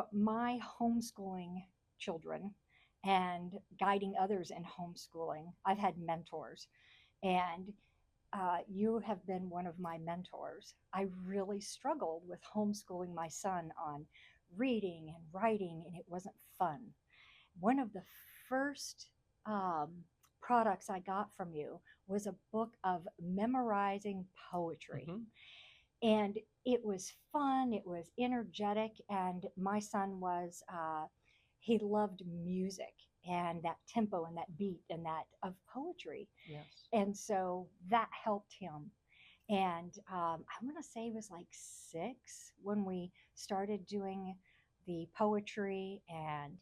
through my homeschooling children and guiding others in homeschooling, I've had mentors, and you have been one of my mentors. I really struggled with homeschooling my son on reading and writing, and it wasn't fun. One of the first um, products I got from you was a book of memorizing poetry. Hmm. And it was fun, it was energetic, and my son was, he loved music and that tempo and that beat and that of poetry. Yes. And so that helped him. And I want to say it was like 6 when we started doing the poetry. And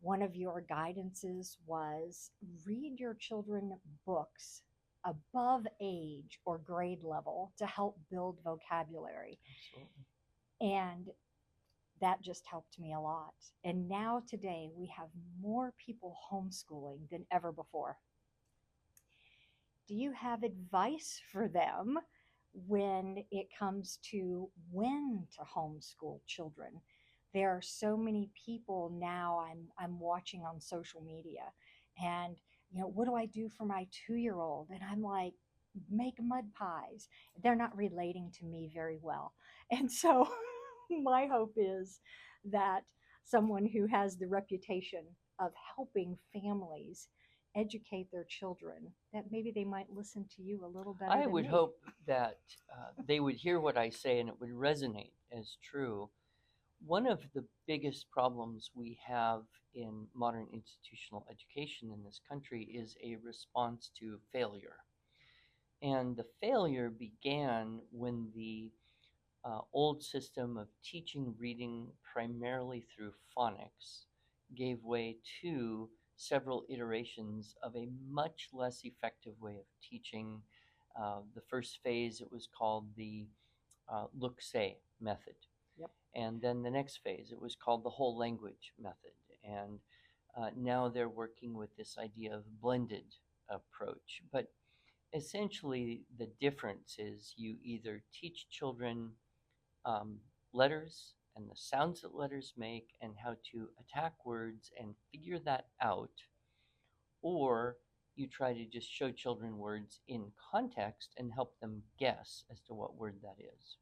one of your guidances was read your children books above age or grade level to help build vocabulary. Absolutely. And that just helped me a lot. And now today we have more people homeschooling than ever before. Do you have advice for them when it comes to when to homeschool children? There are so many people now I'm watching on social media, and what do I do for my 2-year-old? And I'm like, make mud pies. They're not relating to me very well. And so my hope is that someone who has the reputation of helping families educate their children, that maybe they might listen to you a little better I than would me. hope that they would hear what I say and it would resonate as true. One of the biggest problems we have in modern institutional education in this country is a response to failure. And the failure began when the old system of teaching reading primarily through phonics gave way to several iterations of a much less effective way of teaching. The first phase, it was called the look say method. Yep. And then the next phase, it was called the whole language method. And now they're working with this idea of blended approach. But essentially, the difference is you either teach children um, letters and the sounds that letters make and how to attack words and figure that out, or you try to just show children words in context and help them guess as to what word that is.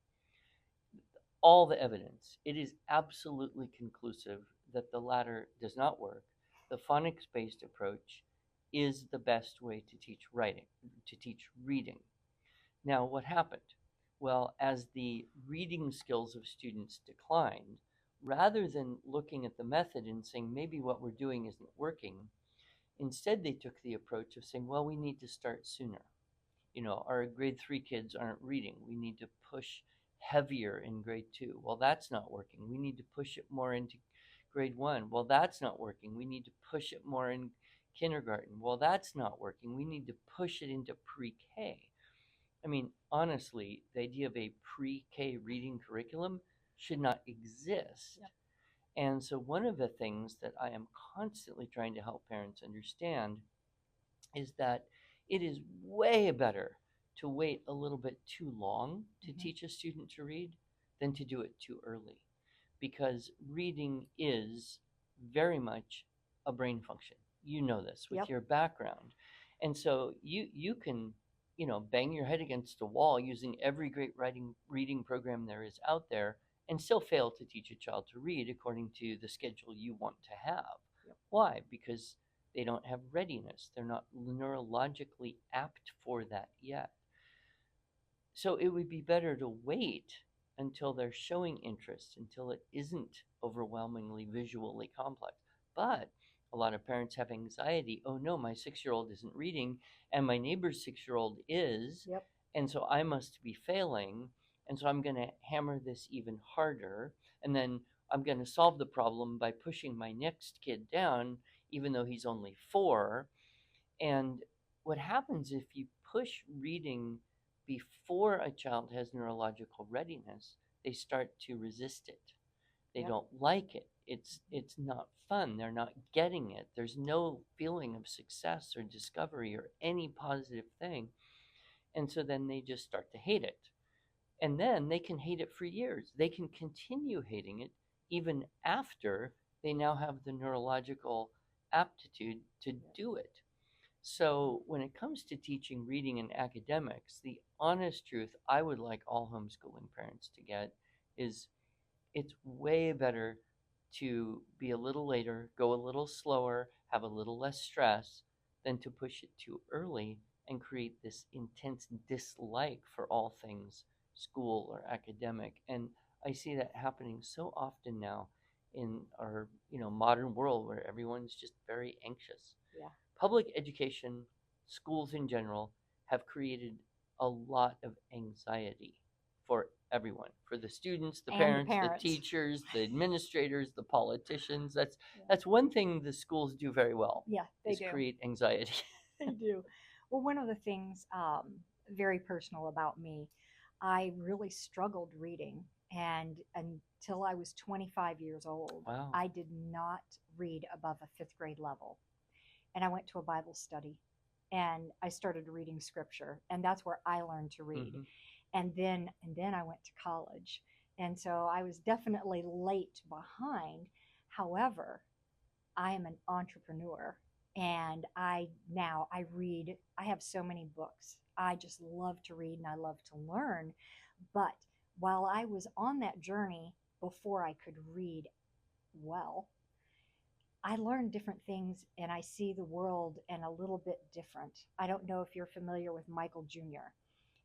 All the evidence, it is absolutely conclusive that the latter does not work. The phonics based approach is the best way to teach writing, to teach reading. Now, what happened? Well, as the reading skills of students declined, rather than looking at the method and saying maybe what we're doing isn't working, instead they took the approach of saying, well, we need to start sooner. Our grade 3 kids aren't reading. We need to push heavier in grade 2. Well, that's not working. We need to push it more into grade 1. Well, that's not working. We need to push it more in kindergarten. Well, that's not working. We need to push it into pre-K. I mean, honestly, the idea of a pre-K reading curriculum should not exist. Yep. And so one of the things that I am constantly trying to help parents understand is that it is way better to wait a little bit too long to Mm-hmm. teach a student to read than to do it too early, because reading is very much a brain function. You know this with Yep. your background. And so you can, bang your head against a wall using every great reading program there is out there and still fail to teach a child to read according to the schedule you want to have. Yep. Why? Because they don't have readiness. They're not neurologically apt for that yet. So it would be better to wait until they're showing interest, until it isn't overwhelmingly visually complex. But a lot of parents have anxiety. Oh no, my 6-year-old isn't reading, and my neighbor's 6-year-old is, Yep. and so I must be failing. And so I'm going to hammer this even harder. And then I'm going to solve the problem by pushing my next kid down, even though he's only 4. And what happens if you push reading before a child has neurological readiness, they start to resist it. They Yep. don't like it. It's not fun. They're not getting it. There's no feeling of success or discovery or any positive thing. And so then they just start to hate it. And then they can hate it for years. They can continue hating it even after they now have the neurological aptitude to do it. So when it comes to teaching reading and academics, the honest truth I would like all homeschooling parents to get is it's way better to be a little later, go a little slower, have a little less stress than to push it too early and create this intense dislike for all things school or academic. And I see that happening so often now in our, modern world where everyone's just very anxious. Yeah. Public education, schools in general, have created a lot of anxiety for everyone, for the students, the And the parents, the parents. teachers, the administrators, the politicians. Yeah. That's one thing the schools do very well. Yeah, they is do. create anxiety. They do. Well, one of the things very personal about me, I really struggled reading, and until I was 25 years old, Wow. I did not read above a fifth grade level. And I went to a Bible study, and I started reading scripture, and that's where I learned to read. Mhm. And then I went to college, and so I was definitely late behind. However, I am an entrepreneur, and I read. I have so many books. I just love to read and I love to learn. But while I was on that journey before I could read well, I learned different things and I see the world in a little bit different. I don't know if you're familiar with Michael Jr.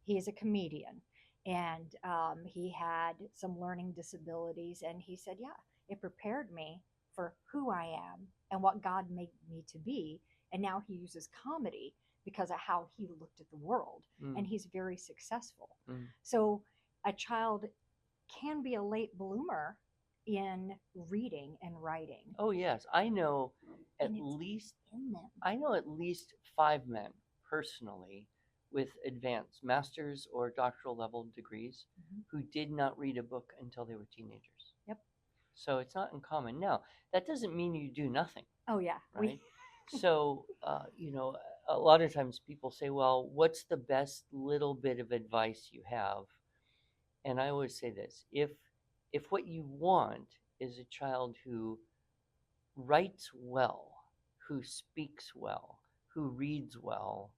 He is a comedian, and he had some learning disabilities, and he said, yeah, it prepared me for who I am and what God made me to be. And now he uses comedy because of how he looked at the world, and he's very successful. So a child can be a late bloomer in reading and writing. Oh yes, I know at And it's least in them. I know at least 5 men personally with advanced master's or doctoral level degrees who did not read a book until they were teenagers. Yep. So it's not uncommon. Now, that doesn't mean you do nothing, Oh yeah. right? So, a lot of times people say, well, what's the best little bit of advice you have? And I always say this, if what you want is a child who writes well, who speaks well, who reads well,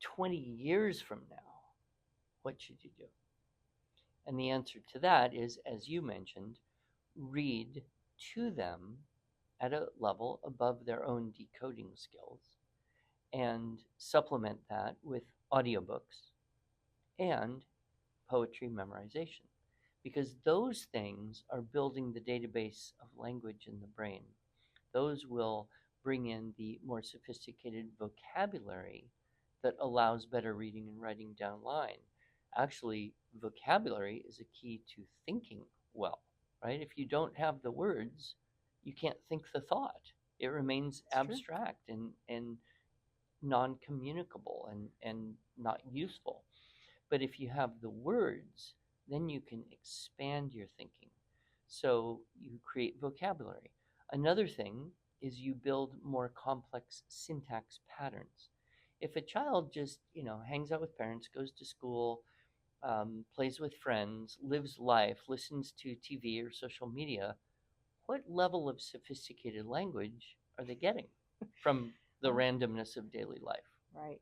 20 years from now, what should you do? And the answer to that is, as you mentioned, read to them at a level above their own decoding skills and supplement that with audiobooks and poetry memorization, because those things are building the database of language in the brain. Those will bring in the more sophisticated vocabulary that allows better reading and writing down line. Actually, vocabulary is a key to thinking well, right? If you don't have the words, you can't think the thought. It remains abstract and non-communicable and not useful. But if you have the words, then you can expand your thinking. So you create vocabulary. Another thing is you build more complex syntax patterns. If a child just, hangs out with parents, goes to school, plays with friends, lives life, listens to TV or social media, what level of sophisticated language are they getting from the randomness of daily life? Right.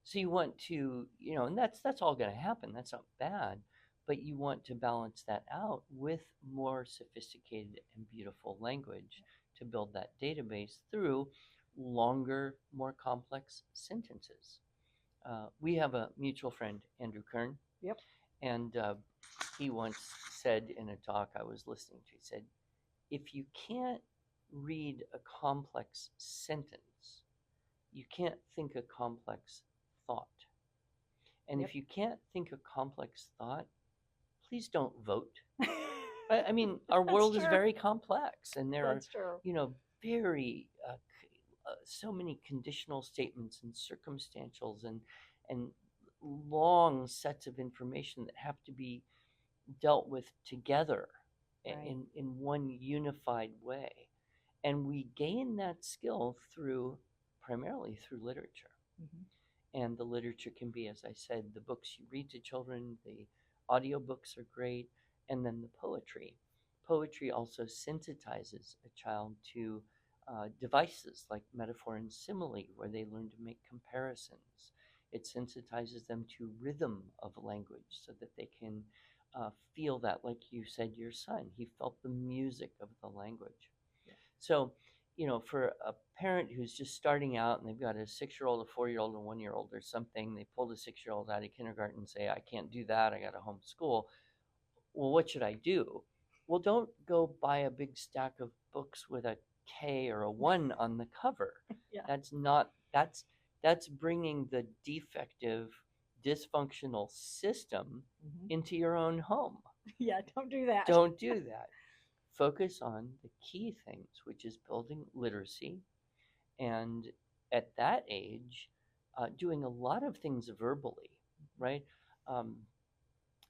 So you want to, and that's all going to happen. That's not bad, but you want to balance that out with more sophisticated and beautiful language to build that database through longer, more complex sentences. We have a mutual friend, Andrew Kern. Yep. And he once said in a talk I was listening to, he said, if you can't read a complex sentence, you can't think a complex thought. And if you can't think a complex thought, please don't vote. I mean, our world is very complex, and there are, very so many conditional statements and circumstantials and long sets of information that have to be dealt with together in one unified way. And we gain that skill primarily through literature. And the literature can be, as I said, the books you read to children, the audiobooks are great, and then the poetry. poetry also sensitizes a child to devices like metaphor and simile, where they learn to make comparisons. It sensitizes them to rhythm of language so that they can feel that, like you said, your son, he felt the music of the language. Yeah. So, for a parent who's just starting out and they've got a 6-year-old, a 4-year-old, a 1-year-old or something, they pulled a 6-year-old out of kindergarten and say, I can't do that, I got to homeschool. Well, what should I do? Well, don't go buy a big stack of books with a K or a 1 on the cover. Yeah. That's bringing the defective, dysfunctional system into your own home. Yeah, don't do that. Don't do that. Focus on the key things, which is building literacy, and at that age, doing a lot of things verbally, right?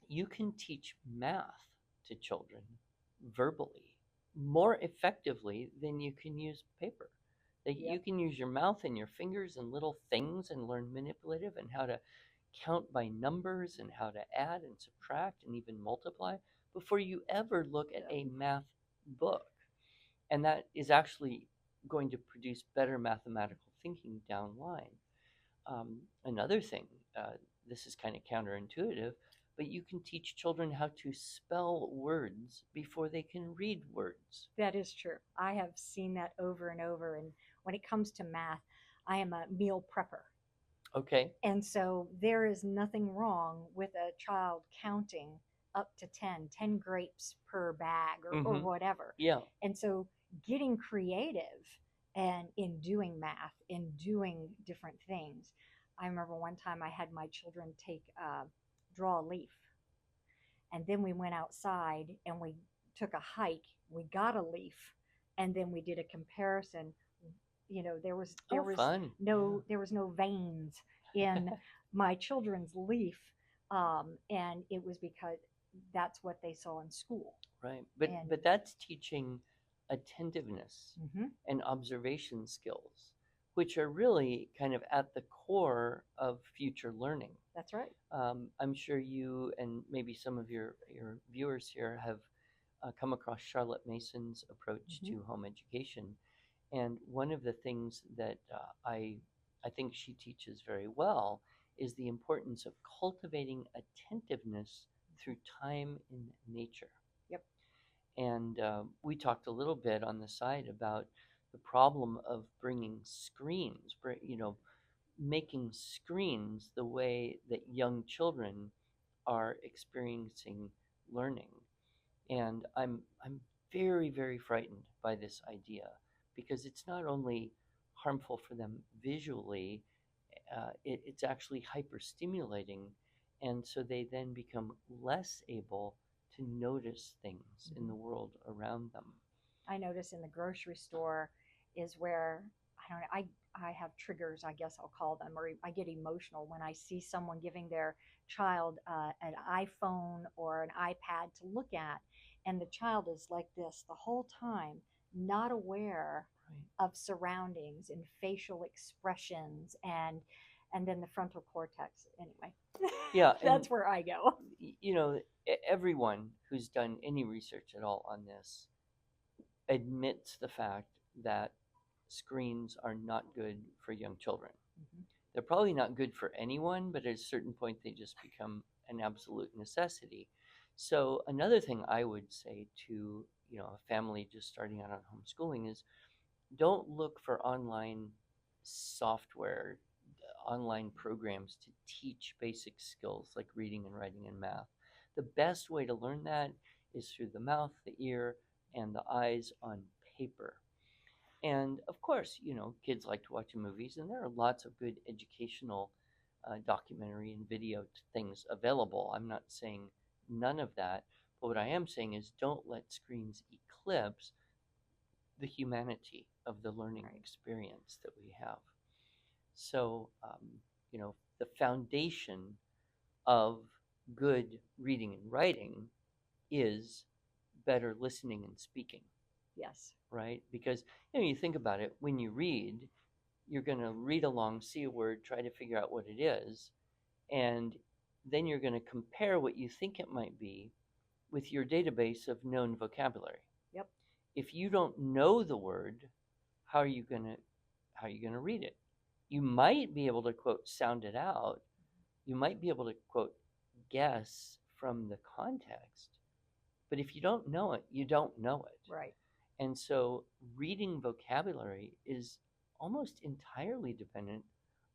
You can teach math to children verbally more effectively than you can use paper. That Yep. you can use your mouth and your fingers and little things and learn manipulative and how to count by numbers and how to add and subtract and even multiply before you ever look at a math book. And that is actually going to produce better mathematical thinking down the line. Another thing, this is kind of counterintuitive, but you can teach children how to spell words before they can read words. That is true. I have seen that over and over. And when it comes to math, I am a meal prepper. Okay. And so there is nothing wrong with a child counting up to 10 grapes per bag or whatever. Yeah. And so getting creative and in doing math, in doing different things. I remember one time I had my children draw a leaf. And then we went outside and we took a hike. We got a leaf, and then we did a comparison. There was fun. there was no veins in my children's leaf, and it was because that's what they saw in school. Right, but that's teaching attentiveness and observation skills, which are really kind of at the core of future learning. That's right. I'm sure you and maybe some of your viewers here have come across Charlotte Mason's approach to home education. And one of the things that I think she teaches very well is the importance of cultivating attentiveness through time in nature. Yep. And we talked a little bit on the side about the problem of bringing screens, making screens the way that young children are experiencing learning. And I'm very, very frightened by this idea, because it's not only harmful for them visually, it's actually hyperstimulating, and so they then become less able to notice things in the world around them. I notice in the grocery store is where I have triggers, I guess I'll call them, or I get emotional when I see someone giving their child an iPhone or an iPad to look at, and the child is like this the whole time, not aware of surroundings and facial expressions and then the frontal cortex. Anyway, yeah, that's where I go. Everyone who's done any research at all on this admits the fact that screens are not good for young children. They're probably not good for anyone, but at a certain point they just become an absolute necessity. So another thing I would say to a family just starting out on homeschooling is, don't look for online software, online programs to teach basic skills like reading and writing and math. The best way to learn that is through the mouth, the ear, and the eyes on paper. And of course, kids like to watch movies, and there are lots of good educational documentary and video things available. I'm not saying none of that, but what I am saying is, don't let screens eclipse the humanity of the learning experience that we have. So, the foundation of good reading and writing is better listening and speaking. Yes. Right? Because, you think about it, when you read, you're going to read along, see a word, try to figure out what it is, and then you're going to compare what you think it might be with your database of known vocabulary. Yep. If you don't know the word, how are you gonna read it? You might be able to quote sound it out. You might be able to quote guess from the context. But if you don't know it, you don't know it. Right. And so reading vocabulary is almost entirely dependent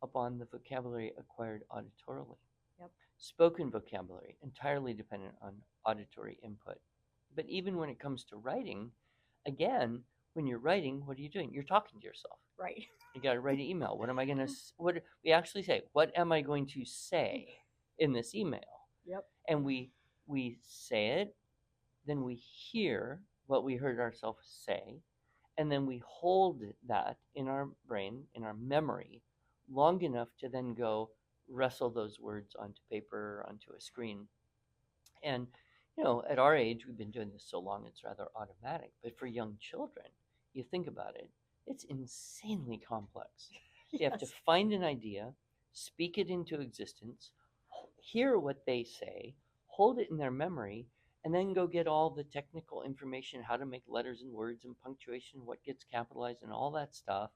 upon the vocabulary acquired auditorily. Yep. Spoken vocabulary, entirely dependent on auditory input. But even when it comes to writing, again, when you're writing, what are you doing? You're talking to yourself. Right. You got to write an email. What am I going to, what we actually say, what am I going to say in this email? Yep. And we say it, then we hear what we heard ourselves say, and then we hold that in our brain, in our memory, long enough to then go wrestle those words onto paper or onto a screen. And, at our age, we've been doing this so long, it's rather automatic. But for young children, you think about it, it's insanely complex. Yes. You have to find an idea, speak it into existence, hear what they say, hold it in their memory, and then go get all the technical information, how to make letters and words and punctuation, what gets capitalized and all that stuff,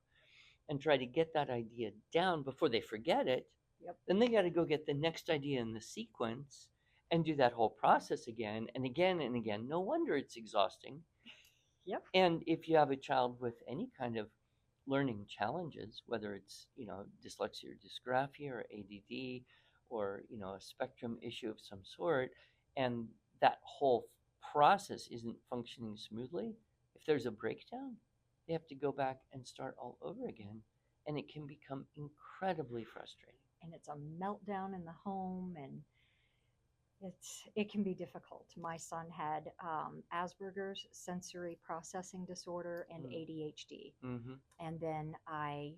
and try to get that idea down before they forget it. Yep. Then they got to go get the next idea in the sequence and do that whole process again and again and again. No wonder it's exhausting. Yep. And if you have a child with any kind of learning challenges, whether it's, dyslexia or dysgraphia or ADD or, a spectrum issue of some sort, and that whole process isn't functioning smoothly, if there's a breakdown, they have to go back and start all over again. And it can become incredibly frustrating. And it's a meltdown in the home, and it can be difficult. My son had Asperger's, sensory processing disorder, and ADHD. Mm-hmm. And then I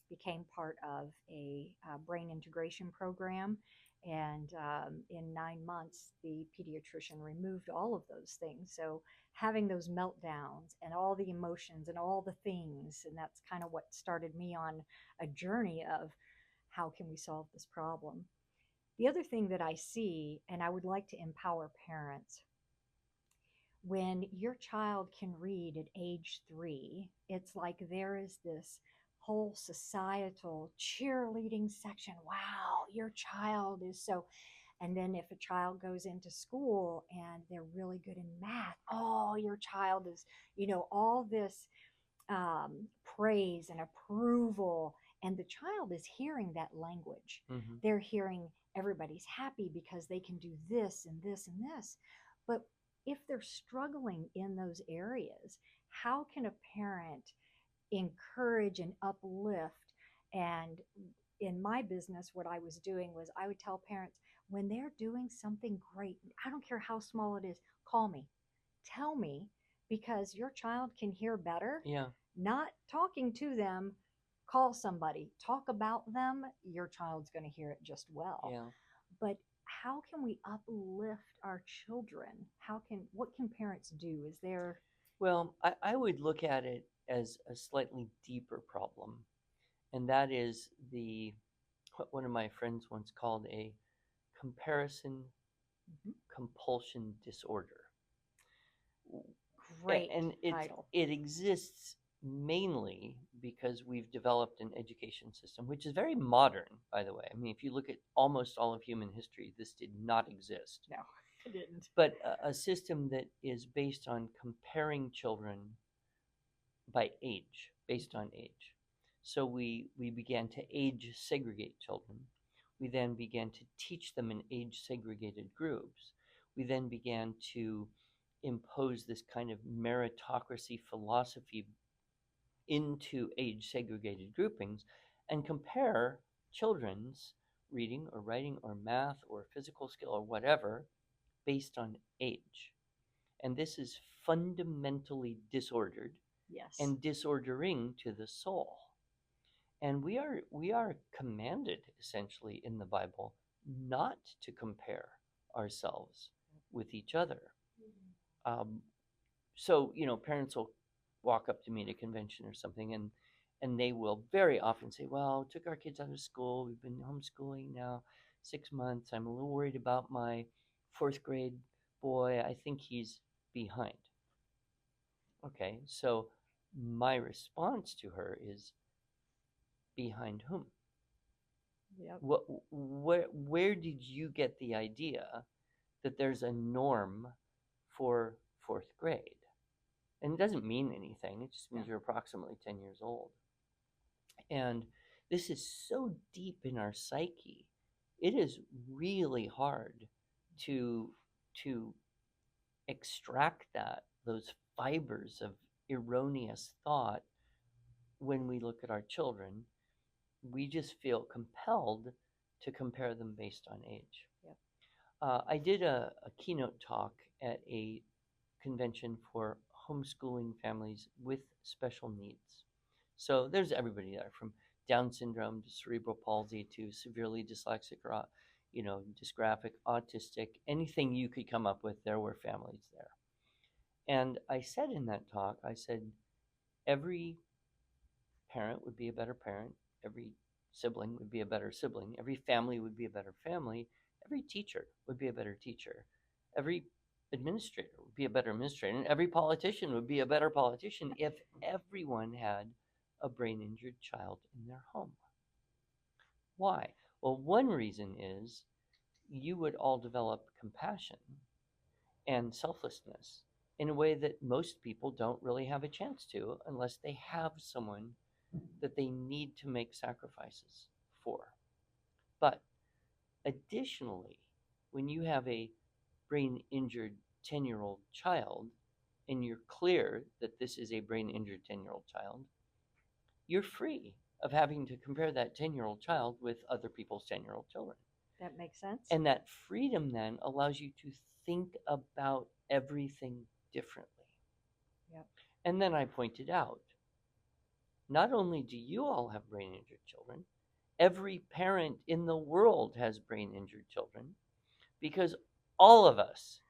became part of a brain integration program. And in 9 months, the pediatrician removed all of those things. So having those meltdowns and all the emotions and all the things, and that's kind of what started me on a journey of how can we solve this problem. The other thing that I see, and I would like to empower parents, when your child can read at age 3, it's like there is this whole societal cheerleading section. Wow, your child is so. And then if a child goes into school and they're really good in math, oh, your child is, all this praise and approval. And the child is hearing that language. Mm-hmm. They're hearing everybody's happy because they can do this and this and this. But if they're struggling in those areas, how can a parent encourage and uplift? And in my business, what I was doing was I would tell parents, when they're doing something great, I don't care how small it is, call me, tell me, because your child can hear better. Yeah. Not talking to them, call somebody, talk about them, your child's going to hear it just well. Yeah. But how can we uplift our children? What can parents do? Is there? Well, I would look at it as a slightly deeper problem, and that is what one of my friends once called a comparison compulsion disorder. Great and title. It exists mainly because we've developed an education system, which is very modern, by the way. I mean, if you look at almost all of human history, this did not exist. No, it didn't. But a system that is based on comparing children by age, based on age. So we began to age segregate children. We then began to teach them in age segregated groups. We then began to impose this kind of meritocracy philosophy into age segregated groupings and compare children's reading or writing or math or physical skill or whatever based on age. And this is fundamentally disordered. Yes. And disordering to the soul. And we are commanded essentially in the Bible not to compare ourselves with each other. So parents will walk up to me at a convention or something, and they will very often say, well, took our kids out of school, we've been homeschooling now 6 months, I'm a little worried about my 4th grade boy, I think he's behind. Okay, so my response to her is, behind whom? Yep. Where did you get the idea that there's a norm for fourth grade? And it doesn't mean anything. It just means you're approximately 10 years old. And this is so deep in our psyche. It is really hard to to extract those fibers of erroneous thought when we look at our children. We just feel compelled to compare them based on age. Yep. I did a keynote talk at a convention for homeschooling families with special needs. So there's everybody there, from Down syndrome to cerebral palsy to severely dyslexic or dysgraphic, autistic, anything you could come up with, there were families there. And I said in that talk, I said, every parent would be a better parent, every sibling would be a better sibling, every family would be a better family, every teacher would be a better teacher, every administrator would be a better administrator, and every politician would be a better politician if everyone had a brain injured child in their home. Why? Well, one reason is you would all develop compassion and selflessness in a way that most people don't really have a chance to unless they have someone that they need to make sacrifices for. But additionally, when you have a brain injured 10-year-old child and you're clear that this is a brain injured 10-year-old child, you're free of having to compare that 10-year-old child with other people's 10-year-old children. That makes sense. And that freedom then allows you to think about everything differently. Yep. And then I pointed out, not only do you all have brain injured children, every parent in the world has brain injured children, because all of us,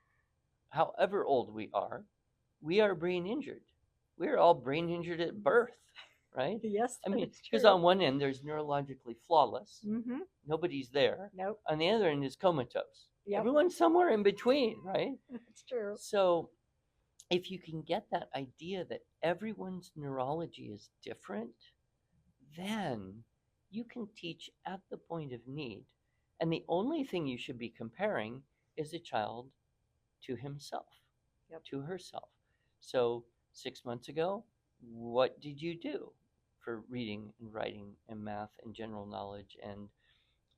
however old we are brain injured. We're all brain injured at birth, right? Yes, I mean, that's because true. on one end there's neurologically flawless, Mm-hmm. nobody's there. Nope. On the other end is comatose. Yep. Everyone's somewhere in between, right? That's true. So if you can get that idea that everyone's neurology is different, then you can teach at the point of need. And the only thing you should be comparing is a child to himself, Yep. to herself. So 6 months ago, what did you do for reading and writing and math and general knowledge and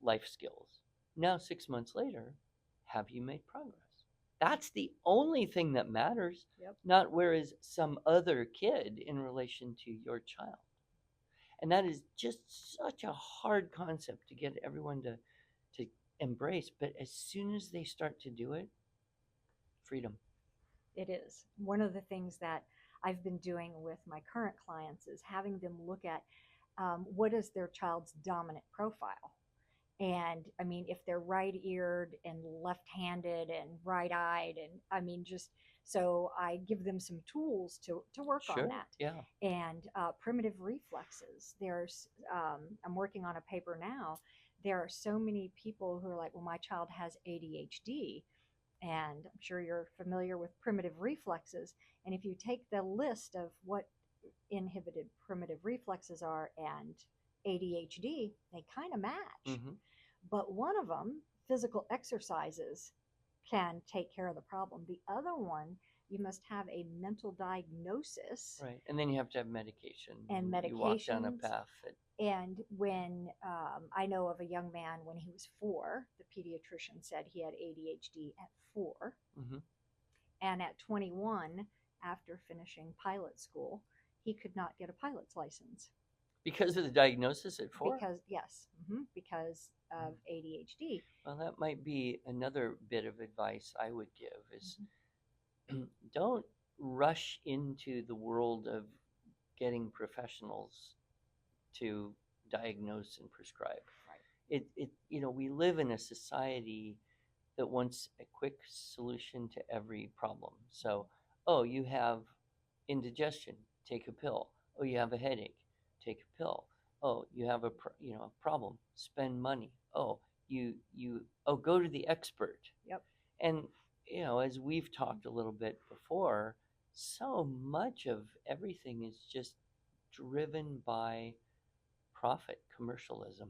life skills? Now, 6 months later, have you made progress? That's the only thing that matters, Yep. not where is some other kid in relation to your child. And that is just such a hard concept to get everyone to embrace. But as soon as they start to do it, freedom. It is. One of the things that I've been doing with my current clients is having them look at what is their child's dominant profile. And I mean, if they're right-eared and left-handed and right-eyed, and I mean, just so I give them some tools to work Sure. on that. Yeah. And primitive reflexes. I'm working on a paper now. There are so many people who are like, well, my child has ADHD. And I'm sure you're familiar with primitive reflexes. And if you take the list of what inhibited primitive reflexes are and ADHD, they kind of match. Mm-hmm. But one of them, physical exercises, can take care of the problem. The other one, you must have a mental diagnosis. Right. And then you have to have medication. And You walk down a medications. path. And when I know of a young man, when he was 4, the pediatrician said he had ADHD at 4. Mm-hmm. And at 21, after finishing pilot school, he could not get a pilot's license. Because of the diagnosis at 4? Because of ADHD. Well, that might be another bit of advice I would give is don't rush into the world of getting professionals to diagnose and prescribe. Right. We live in a society that wants a quick solution to every problem. So, you have indigestion, take a pill. Oh, you have a headache, take a pill. Oh, you have a problem, spend money. Oh, you go to the expert. Yep. And as we've talked a little bit before, so much of everything is just driven by profit, commercialism,